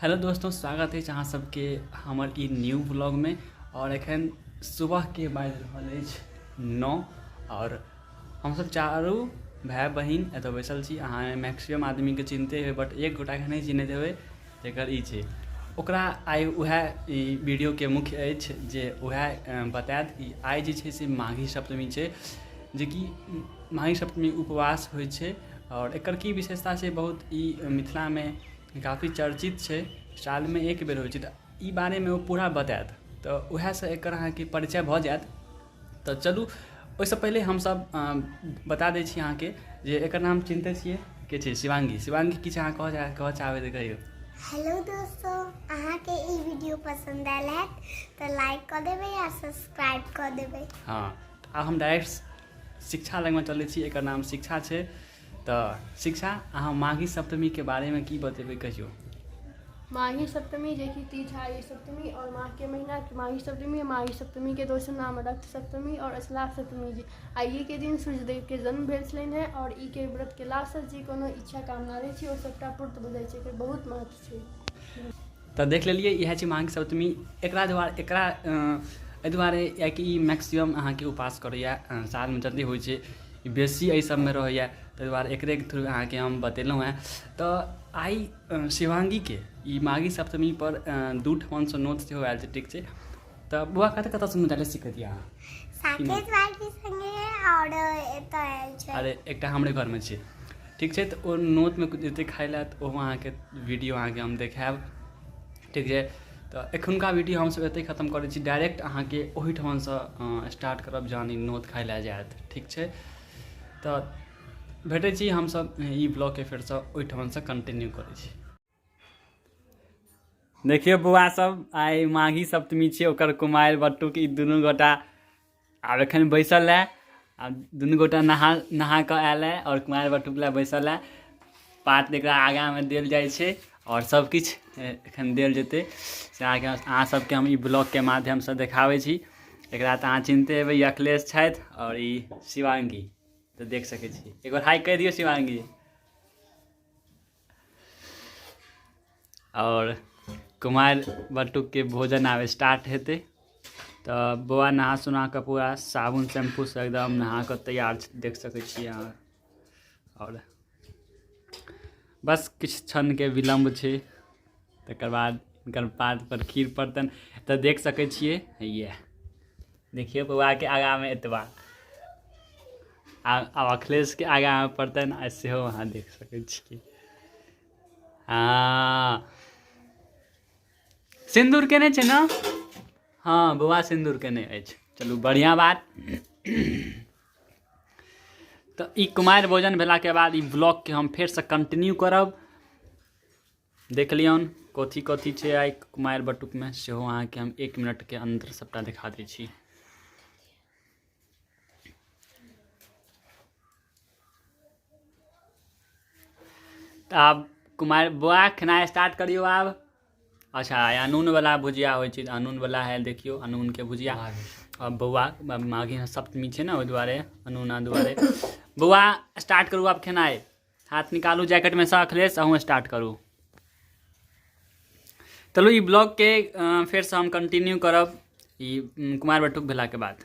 Hello दोस्तों, स्वागत है अहाँ सबके हमर ई न्यू व्लॉग में। और एखन सुबह के बाजि रहल अछि 9 और हम सब चारू भाई बहिन एतऽ बैसल छी। अहाँ मैक्सिमम आदमी के चिन्हते हेबै, बट एक गोटा के नहीं चिन्हैत हेबै, जेकर ई छै। ओकरा आइ वएह ई वीडियो के मुख्य अछि जे वएह बतायत कि आइ जे छै से माघी सप्तमी छै, जे कि माघी सप्तमी उपवास होइ छै। और एकर की विशेषता छै, बहुत ई मिथिला में काफ़ी चर्चित है, साल में एक बेर हो, तो बारे में वो पूरा बतायत। तो वह से एक अहाँके परिचय भ जायत। तो चलू ओहिसँ पहले हम सब बता दै छी अहाँके जे एकर नाम चिन्हते छियै के छै, शिवांगी। शिवांगी किछु अहाँ कहऽ चाहबै तऽ कहियौ। हेलो दोस्तों, अहाँ के ई वीडियो पसंद आयल है तो लाइक कर देबै या सब्सक्राइब कर देबै। हाँ, तो आब हम डायरेक्ट शिक्षा लग में चलै छी। एकर नाम शिक्षा छै। तो शिक्षा, अहाँ माघी सप्तमी के बारे में की बतेबै कहियो। माघी सप्तमी जे कि तीज है, सप्तमी और माघ के महीना की माघी सप्तमी है। माघी सप्तमी के दोसर नाम रक्त सप्तमी और असला सप्तमी जी। आइए के दिन सूर्यदेव के जन्म भेल छलनि है और ई के व्रत केला से जे कोनो इच्छा कामना रहै छै ओ सबटा पूर्त भ जाइ छै। एकर बहुत महत्व छै। तो देख लेलिए, यह छै माघी सप्तमी। एकरा दुआरे कि ई मैक्सिमम अहाँके उपास करैया, साल में जते होइ छै बेसी एहि सब में रहैया, ताहि दुआरे एकरे के थ्रू अहाँके हम बतेलहुँ हैं। तो आई शिवांगी के ई माघी सप्तमी पर 2 ठमन से नोत सेहो आयल छै, ठीक छै। तो बुआ कतऽ से डायरेक्ट सीखत अहाँ? साकेत भाई के संगे और एतऽ आयल छै। अरे एकटा हमरे घर में छै, ठीक छै। तो ओ नोत में जते खाइ लए तऽ ओहो अहाँके वीडियो अहाँके हम देखायब, ठीक छै। तो एखुनका वीडियो हम सब एते खत्म करै छी, डायरेक्ट अहाँके ओही ठमन से स्टार्ट करब जहन ई नोत खाइ लए जायत, ठीक छै। तो भेटै छी हम सब ई ब्लॉग के फेरसँ ओहिठमन से कंटिन्यू करै छी। देखियो बौआ सब, आइ माघी सप्तमी छै, ओकर कुमारि बटुक ई दुनू गोटा आब एखन बैसल है। आब दुनू गोटा नहा कऽ आयल है और कुमारि बटुक लए बैसल है। पात एकरा आगाँ में देल जाइ छै और सब किछु एखन देल जेतै से अहाँ सबके हम ई ब्लॉग के माध्यम से देखाबै छी। एकरा तऽ अहाँ चिन्हते हेबै, ई अखिलेश छथि और ई शिवांगी, तो देख सकै छी। एक बार हाय कह दियो शिवांगी। और कुमार बटुक के भोजन आब स्टार्ट हेतै। तो बौआ नहा सुना कऽ पूरा साबुन शैम्पू से एकदम नहा कऽ तैयार छै, देख सकै छी अहाँ। और बस किछु क्षण के विलम्ब छै, तकर बाद हिनकर पात पर खीर पड़तनि। तो देख सकै छियै, ये देखिए बौआ के आगा में एतबा, आब अखिलेश के आगा में पड़तनि आ सेहो अहाँ देख सकै छियै। हाँ, सिंदूर केने छै ना? हाँ, बौआ सिंदूर केने अछि। चलू बढ़िया बात। तो ई कुमारि भोजन भेला के बाद ई ब्लॉग के हम फेर से कंटिन्यू करब। देख लियौन कथी कथी छै आइ कुमारि बटुक में, सेहो अहाँके हम 1 मिनट के अंदर सबटा दिखा दै छी। तो आब कुमारि बौआ खेनाइ स्टार्ट करियो आब। अच्छा, अनून वाला भुजिया होइ छै, अनून वाला है, देखियो अनून के भुजिया। और बौआ माघी सप्तमी छै ना, ओहि दुआरे अनूना दुआरे। बौआ स्टार्ट करू आब खेनाइ। हाथ निकालू जैकेट में से अखिलेश, अहूँ स्टार्ट करू। चलो ई ब्लॉग के फेर से हम कंटिन्यू करब ई कुमारि बटुक भेला के बाद।